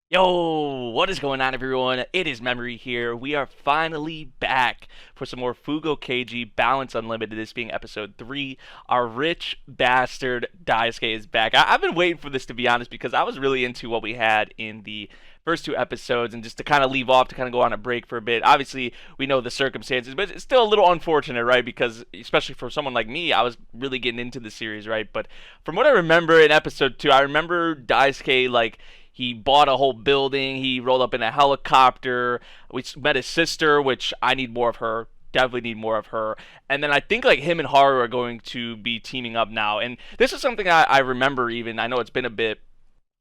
Yo, what is going on, everyone? It is Memory here. We are finally back for some more Fugou Keiji Balance Unlimited, this being episode 3. Our rich bastard Daisuke is back. I've been waiting for this, to be honest, because I was really into what we had in the first two episodes, and just to kind of leave off, to kind of go on a break for a bit. Obviously, we know the circumstances, but it's still a little unfortunate, right? Because, especially for someone like me, I was really getting into the series, right? But from what I remember in episode 2, I remember Daisuke, like, he bought a whole building. He rolled up in a helicopter. We met his sister, which I need more of her. Definitely need more of her. And then I think like him and Haru are going to be teaming up now. And this is something I remember even. I know it's been a bit,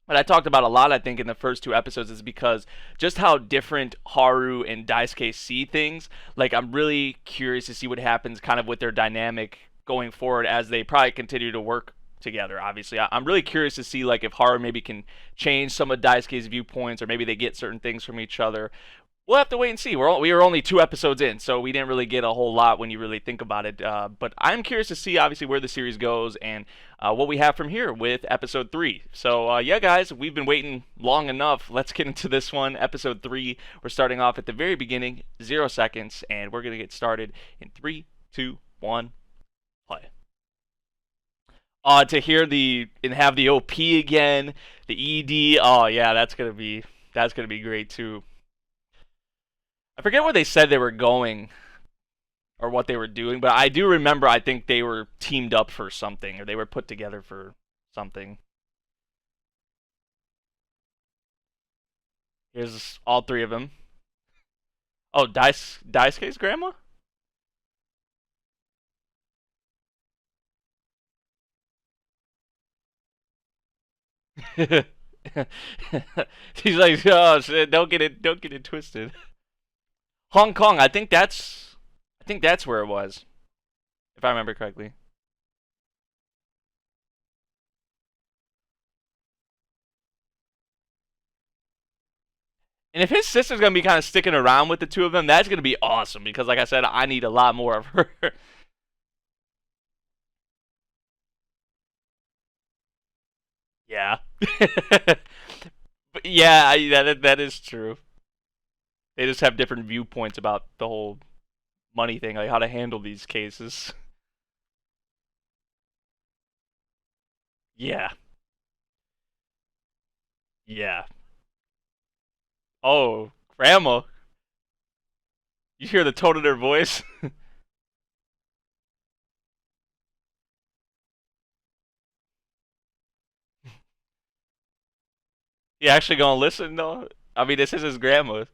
but I talked about a lot, I think, in the first two episodes, is because just how different Haru and Daisuke see things. Like, I'm really curious to see what happens kind of with their dynamic going forward as they probably continue to work together. Obviously, I'm really curious to see like if Haru maybe can change some of Daisuke's viewpoints, or maybe they get certain things from each other. We'll have to wait and see. We were only two episodes in, so we didn't really get a whole lot when you really think about it. But I'm curious to see, obviously, where the series goes and what we have from here with episode 3. So, yeah, guys, we've been waiting long enough. Let's get into this one. Episode 3. We're starting off at the very beginning, 0 seconds, and we're going to get started in 3, 2, 1, play. To hear the and have the OP again, the ED. Oh yeah, that's gonna be great too. I forget where they said they were going or what they were doing, but I do remember. I think they were teamed up for something, or they were put together for something. Here's all three of them. Oh, Daisuke's grandma. She's like, oh shit, don't get it twisted. Hong Kong. I think that's where it was, if I remember correctly. And if his sister's gonna be kind of sticking around with the two of them, that's gonna be awesome. Because, like I said, I need a lot more of her. Yeah. But yeah, that is true. They just have different viewpoints about the whole money thing, like how to handle these cases. Yeah. Yeah. Oh, grandma. You hear the tone of their voice? You actually gonna listen though? I mean, this is his grandma.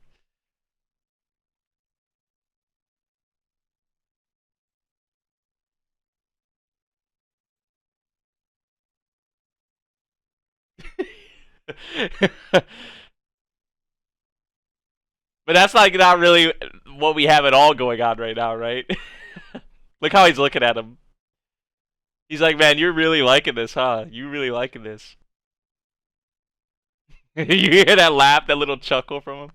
But that's like not really what we have at all going on right now, right? Look how he's looking at him. He's like, man, you're really liking this, huh? You really liking this. You hear that laugh, that little chuckle from him?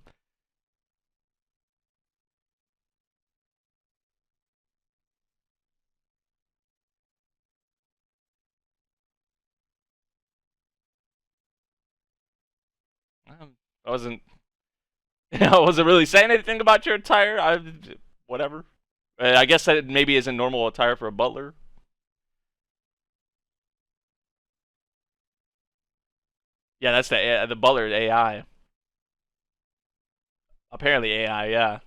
I wasn't. I wasn't really saying anything about your attire. Whatever. I guess that maybe isn't normal attire for a butler. Yeah, that's the butler AI. Apparently AI. Yeah.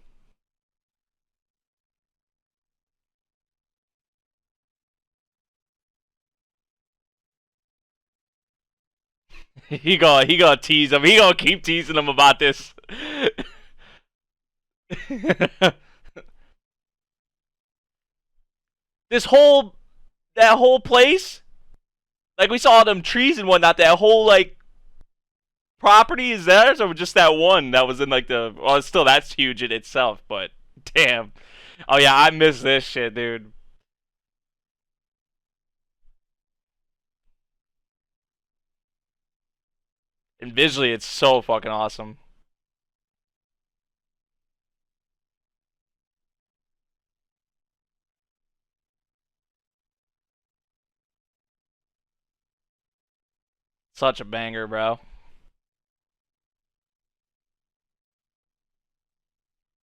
He gonna tease him. He gonna keep teasing him about this. this whole that whole place, like we saw them trees and whatnot. That whole like property is theirs, or just that one that was in like the? Well, still that's huge in itself, but damn. Oh yeah, I miss this shit, dude. And visually, it's so fucking awesome. Such a banger, bro.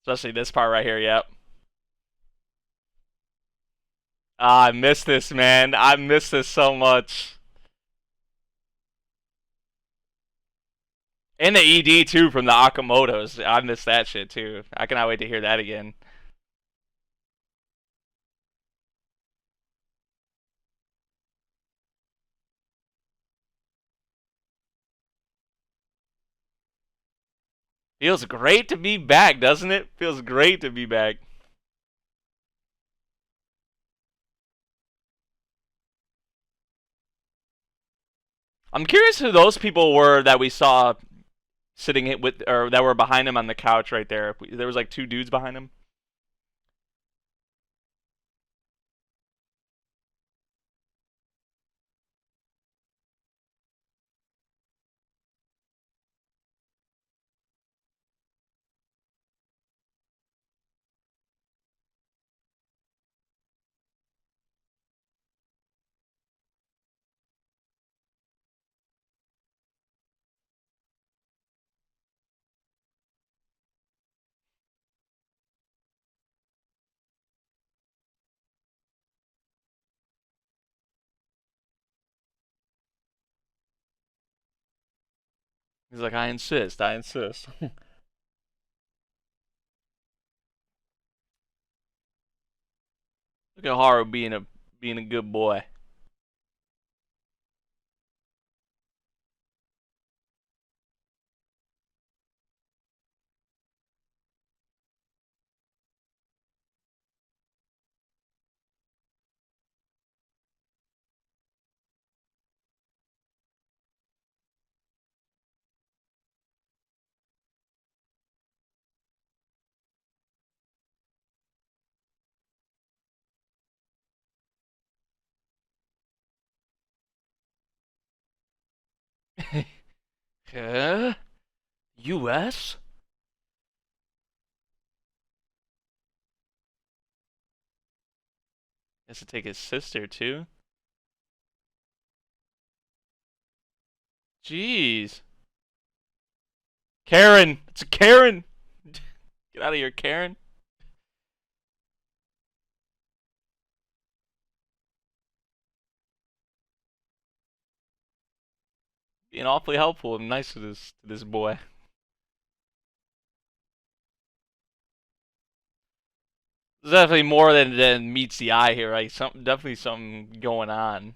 Especially this part right here. Yep. Ah, I miss this, man. I miss this so much. And the ED too from the Akamotos. I miss that shit too. I cannot wait to hear that again. Feels great to be back, doesn't it? Feels great to be back. I'm curious who those people were that we saw sitting with, or that were behind him on the couch right there. There was like two dudes behind him. He's like, I insist, I insist. Look at Haru being a good boy. Huh? U.S. Has to take his sister too. Jeez, Karen, it's a Karen. Get out of here, Karen. Being awfully helpful and nice to this boy. There's definitely more than meets the eye here, right? Definitely something going on.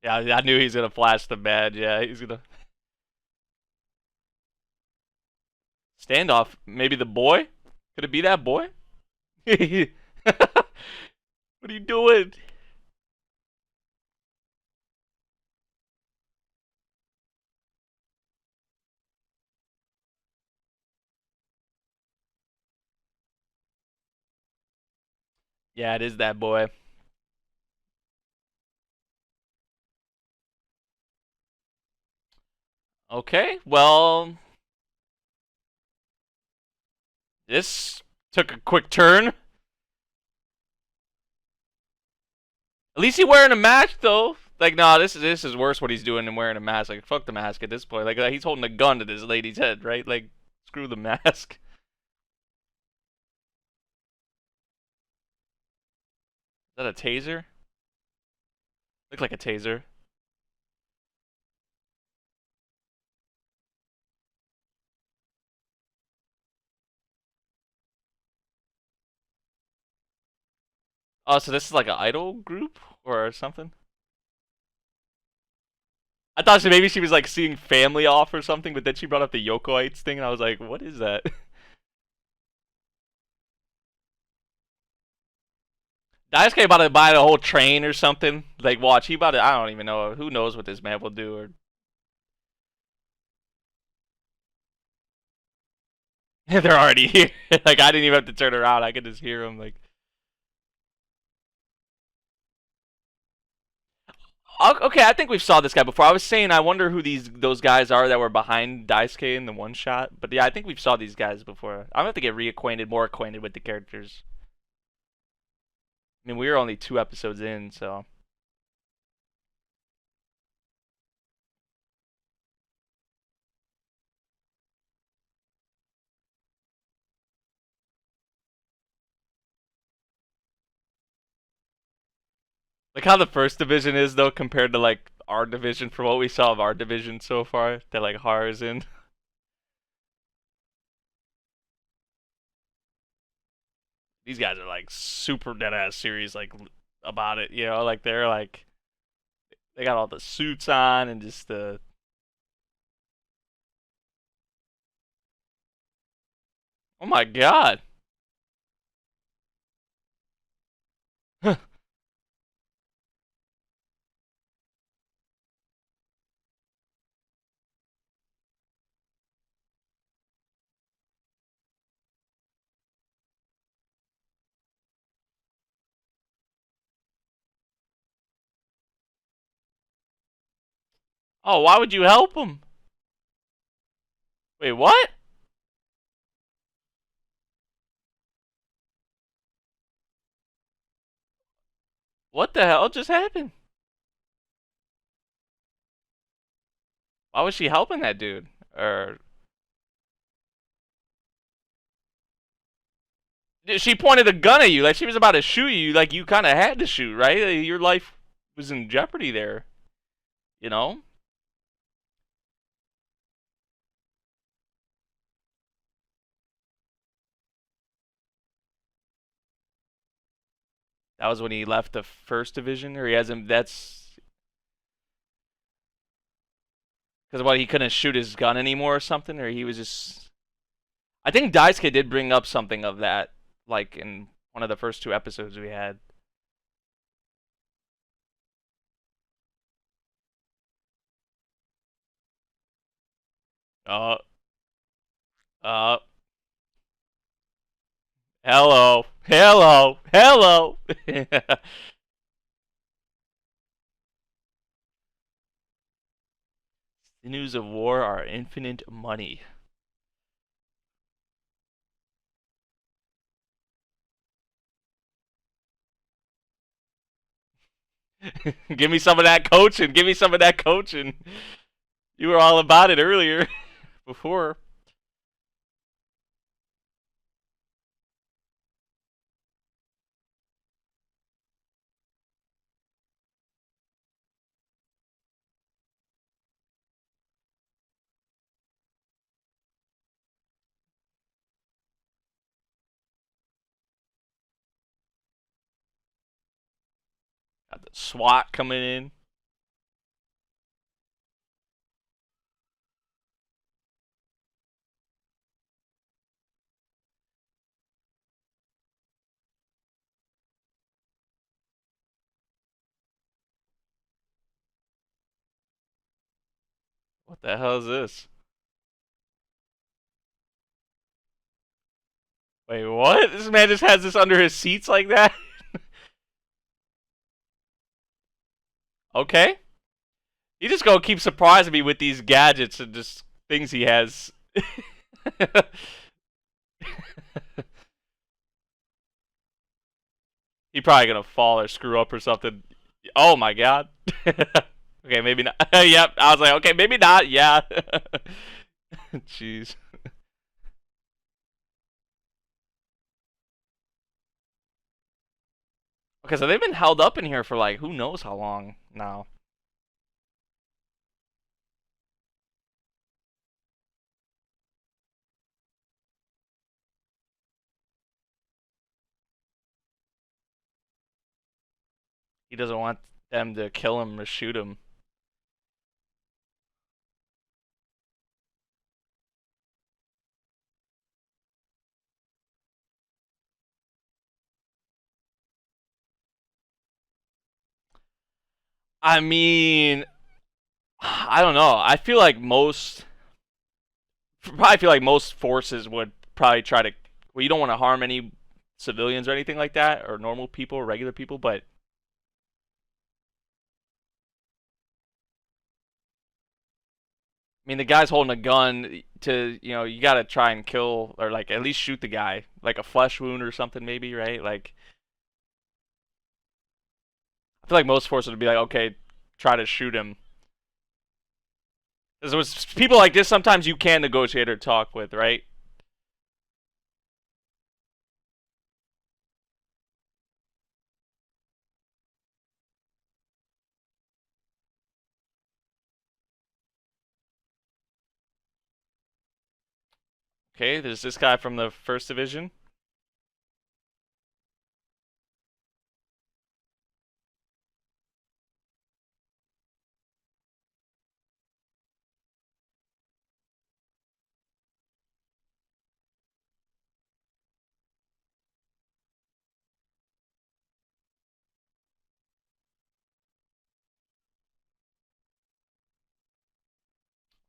Yeah, I knew he's gonna flash the badge. Yeah, he's gonna standoff. Maybe the boy? Could it be that boy? What are you doing? Yeah, it is that boy. Okay, well, this took a quick turn. At least he wearing a mask though. Like, nah, this is worse what he's doing than wearing a mask. Like, fuck the mask at this point. Like, he's holding a gun to this lady's head, right? Like, screw the mask. Is that a taser? Look like a taser. Oh, so this is like an idol group or something? I thought maybe she was like seeing family off or something, but then she brought up the Yokoites thing, and I was like, what is that? Daisuke about to buy the whole train or something. Like, watch, he about to, I don't even know. Who knows what this man will do? Or they're already here. Like, I didn't even have to turn around. I could just hear them. Like, Okay, I think we've saw this guy before. I was saying I wonder who those guys are that were behind Daisuke in the one shot. But yeah, I think we've saw these guys before. I'm gonna have to get reacquainted, more acquainted with the characters. I mean, we were only 2 episodes in, so like how the first division is though compared to like our division from what we saw of our division so far that like Har is in. These guys are like super dead ass serious like about it, you know, like they're like they got all the suits on and just the oh my god. Oh, why would you help him? Wait, what? What the hell just happened? Why was she helping that dude? Or she pointed a gun at you, like she was about to shoot you, like you kind of had to shoot, right? Your life was in jeopardy there, you know? That was when he left the first division, or he hasn't. That's because what he couldn't shoot his gun anymore or something, or he was just. I think Daisuke did bring up something of that, like in one of the first 2 episodes we had. Uh, uh, hello, hello, hello. The news of war are infinite money. Give me some of that coaching. Give me some of that coaching. You were all about it earlier, before. Got the SWAT coming in. What the hell is this? Wait, what? This man just has this under his seats like that? Okay. He just gonna keep surprising me with these gadgets and just things he has. He probably gonna fall or screw up or something. Oh my god. Okay, maybe not. Yep, I was like, okay, maybe not. Yeah. Jeez. Okay, so they've been held up in here for like who knows how long now. He doesn't want them to kill him or shoot him. I mean, I don't know. I feel like probably feel like most forces would probably try to. Well, you don't want to harm any civilians or anything like that, or normal people, or regular people, but I mean, the guy's holding a gun to, you gotta try and kill or like at least shoot the guy, like a flesh wound or something, maybe, right? Like, I feel like most forces would be like, okay, try to shoot him. Because with people like this, sometimes you can negotiate or talk with, right? Okay, there's this guy from the first division.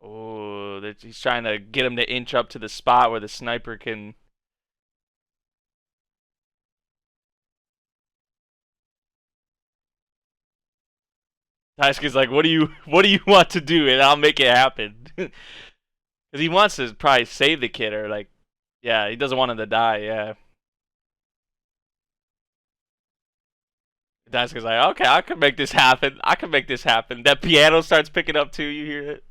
Oh, he's trying to get him to inch up to the spot where the sniper can. Daisuke's like, what do you want to do, and I'll make it happen. Because he wants to probably save the kid, or like, yeah, he doesn't want him to die. Yeah. Daisuke's like, okay, I can make this happen. I can make this happen. That piano starts picking up too. You hear it?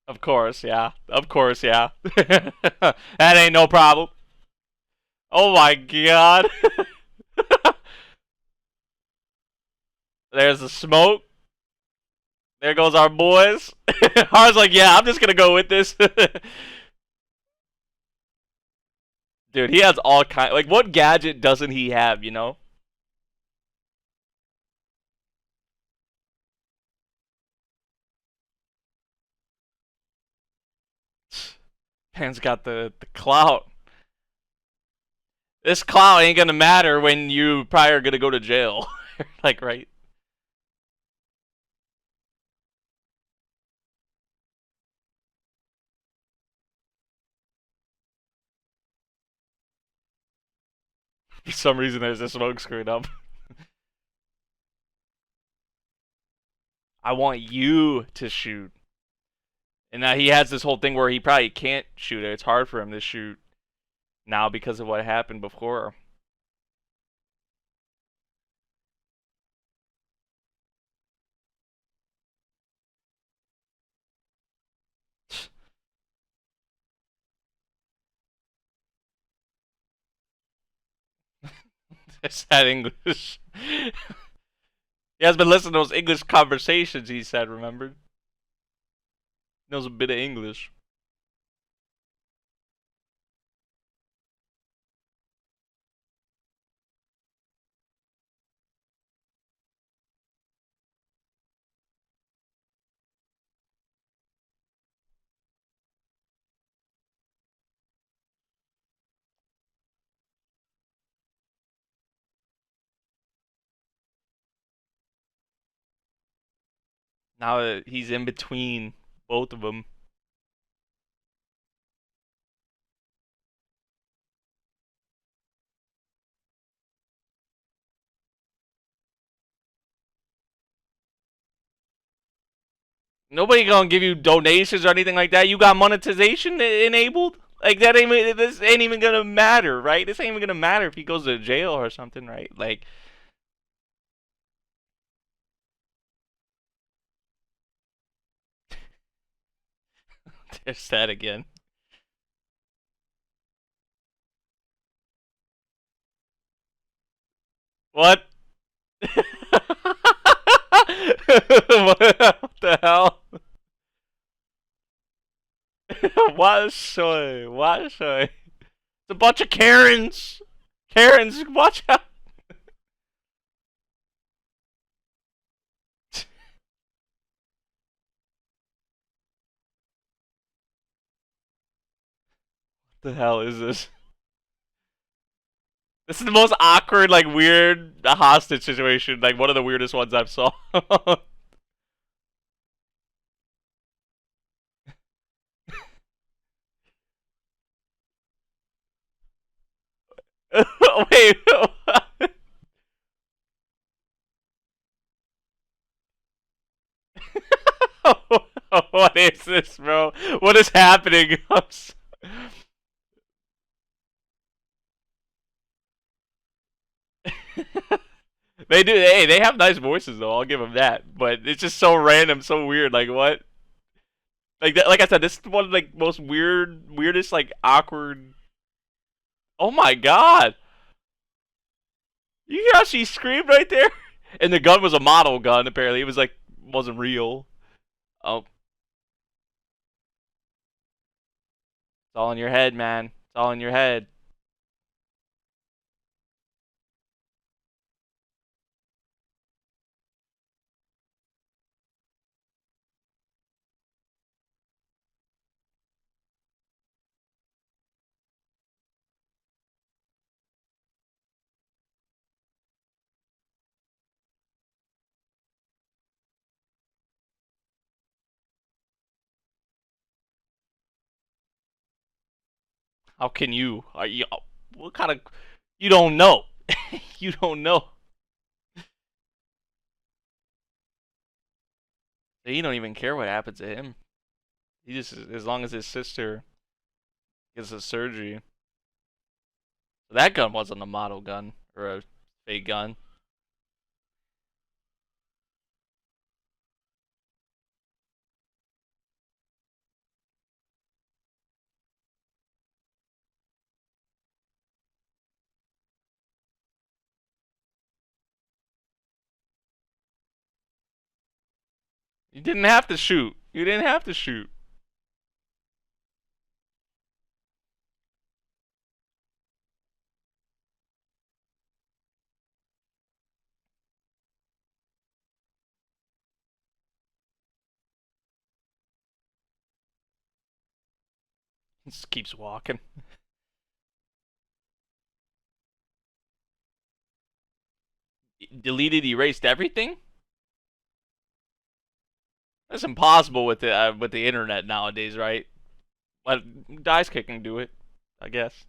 Of course, yeah. Of course, yeah. That ain't no problem. Oh my god. There's the smoke. There goes our boys. I was like, yeah, I'm just gonna go with this. Dude, he has all kind. Like, what gadget doesn't he have? You know, man's got the clout. This clout ain't gonna matter when you probably are gonna go to jail. Like, right? For some reason, there's a smoke screen up. I want you to shoot. And now he has this whole thing where he probably can't shoot it. It's hard for him to shoot now because of what happened before. It's that English. He has been listening to those English conversations, he said, remember? Knows a bit of English. Now that he's in between both of them. Nobody gonna give you donations or anything like that. You got monetization enabled. Like that ain't this ain't even gonna matter, right? This ain't even gonna matter if he goes to jail or something, right? Like there's that again. What? What the hell? Washoy, washoy. It's a bunch of Karens. Karens, watch out. What the hell is this? This is the most awkward, like weird hostage situation. Like one of the weirdest ones I've saw. Wait. What is this, bro? What is happening? They do. Hey, they have nice voices though. I'll give them that. But it's just so random, so weird. Like what? Like that, like I said, this is one of like most weirdest, like awkward. Oh my god! You hear how she screamed right there? And the gun was a model gun. Apparently, it was like wasn't real. Oh, it's all in your head, man. It's all in your head. How can you? Are you? What kind of? You don't know. You don't know. He don't even care what happens to him. He just, as long as his sister gets a surgery. That gun wasn't a model gun or a fake gun. You didn't have to shoot. You didn't have to shoot. He just keeps walking. Deleted, erased everything. That's impossible with the internet nowadays, right? But dice kicking do it, I guess.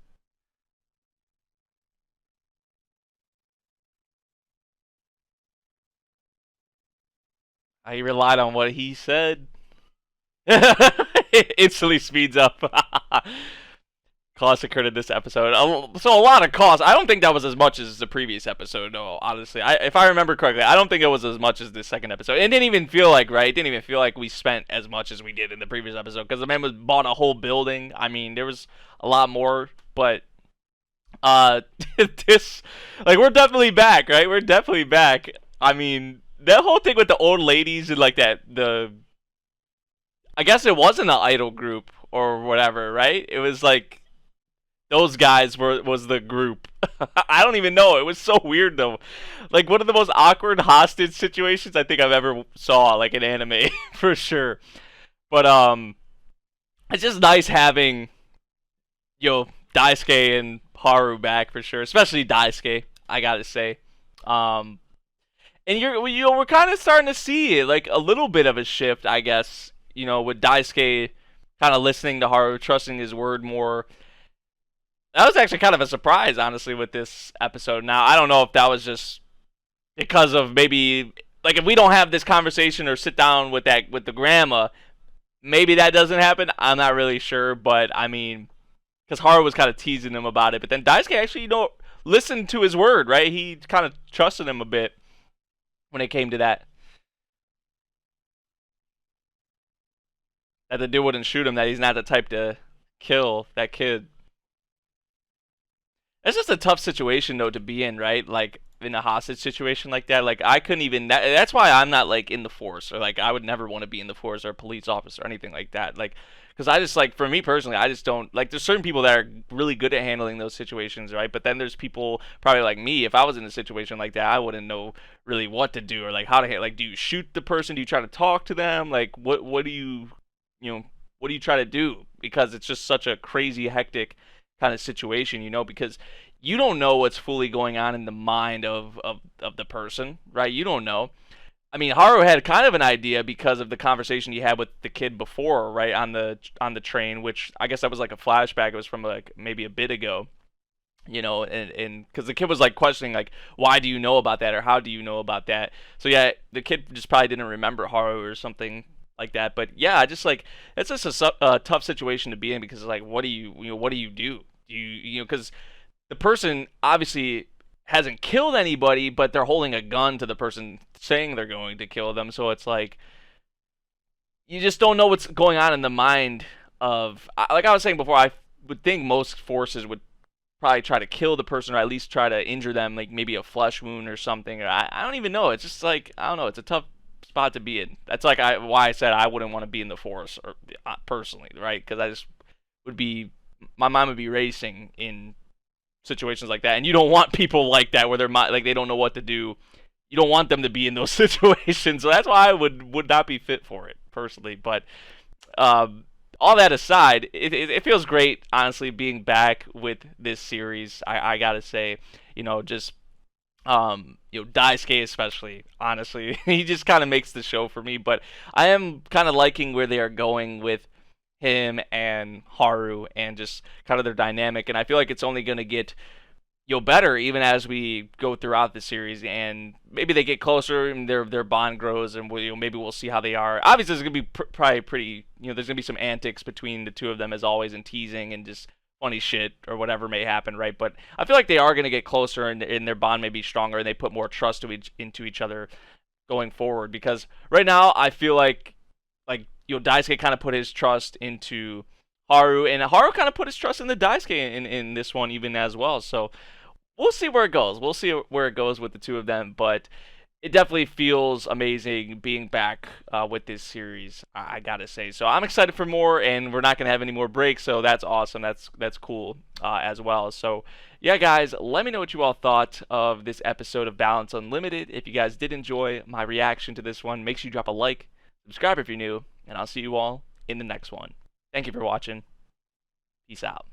I relied on what he said. Instantly speeds up. Costs occurred in this episode. So a lot of costs. I don't think that was as much as the previous episode. No, honestly, if I remember correctly, I don't think it was as much as the second episode. It didn't even feel like right. It didn't even feel like we spent as much as we did in the previous episode because the man was bought a whole building. I mean, there was a lot more, but uh, this like we're definitely back, right? We're definitely back. I mean, that whole thing with the old ladies and like that the I guess it wasn't an idol group or whatever, right? It was like those guys was the group. I don't even know. It was so weird though. Like one of the most awkward hostage situations I think I've ever saw, like in anime for sure. But it's just nice having Daisuke and Haru back for sure, especially Daisuke. I gotta say, um, and we're kind of starting to see it, like a little bit of a shift, I guess. With Daisuke kind of listening to Haru, trusting his word more. That was actually kind of a surprise, honestly, with this episode. Now, I don't know if that was just because of maybe like if we don't have this conversation or sit down with the grandma, maybe that doesn't happen. I'm not really sure, but I mean, because Haru was kind of teasing him about it, but then Daisuke actually, listened to his word, right? He kind of trusted him a bit when it came to that. That the dude wouldn't shoot him. That he's not the type to kill that kid. It's just a tough situation though to be in, right? Like in a hostage situation like that. Like I couldn't even. That's why I'm not like in the force, or like I would never want to be in the force or a police officer or anything like that. Like because I just like for me personally, I just don't like. There's certain people that are really good at handling those situations, right? But then there's people probably like me. If I was in a situation like that, I wouldn't know really what to do or like how to like. Do you shoot the person? Do you try to talk to them? Like what do you know what do you try to do? Because it's just such a crazy hectic kind of situation, because you don't know what's fully going on in the mind of the person, right? You don't know. I mean, Haru had kind of an idea because of the conversation he had with the kid before, right, on the train, which I guess that was like a flashback. It was from like maybe a bit ago, and because the kid was like questioning like, why do you know about that, or how do you know about that? So yeah, the kid just probably didn't remember Haru or something like that. But yeah, I just like it's just a tough situation to be in because like, what do what do you do? Because the person obviously hasn't killed anybody, but they're holding a gun to the person saying they're going to kill them. So it's like you just don't know what's going on in the mind of. Like I was saying before, I would think most forces would probably try to kill the person or at least try to injure them, like maybe a flesh wound or something. I don't even know. It's just like I don't know. It's a tough spot to be in. That's like why I said I wouldn't want to be in the force or personally, right? Because I just would be my mind would be racing in situations like that, and you don't want people like that where they're like they don't know what to do. You don't want them to be in those situations, so that's why I would not be fit for it personally. But um, all that aside, it feels great, honestly, being back with this series. I gotta say, just Daisuke especially, honestly, he just kind of makes the show for me. But I am kind of liking where they are going with him and Haru and just kind of their dynamic, and I feel like it's only gonna get better even as we go throughout the series, and maybe they get closer and their bond grows, and maybe we'll see how they are. Obviously, there's gonna be probably pretty, there's gonna be some antics between the two of them as always, and teasing and just funny shit or whatever may happen, right? But I feel like they are gonna get closer, and their bond may be stronger, and they put more trust into each other going forward. Because right now, I feel like Daisuke kind of put his trust into Haru, and Haru kind of put his trust in the Daisuke in this one even as well. So we'll see where it goes. We'll see where it goes with the two of them, but it definitely feels amazing being back with this series. I gotta say. So I'm excited for more, and we're not gonna have any more breaks, so that's awesome. That's cool as well. So yeah, guys, let me know what you all thought of this episode of Balance Unlimited. If you guys did enjoy my reaction to this one, make sure you drop a like, subscribe if you're new, and I'll see you all in the next one. Thank you for watching. Peace out.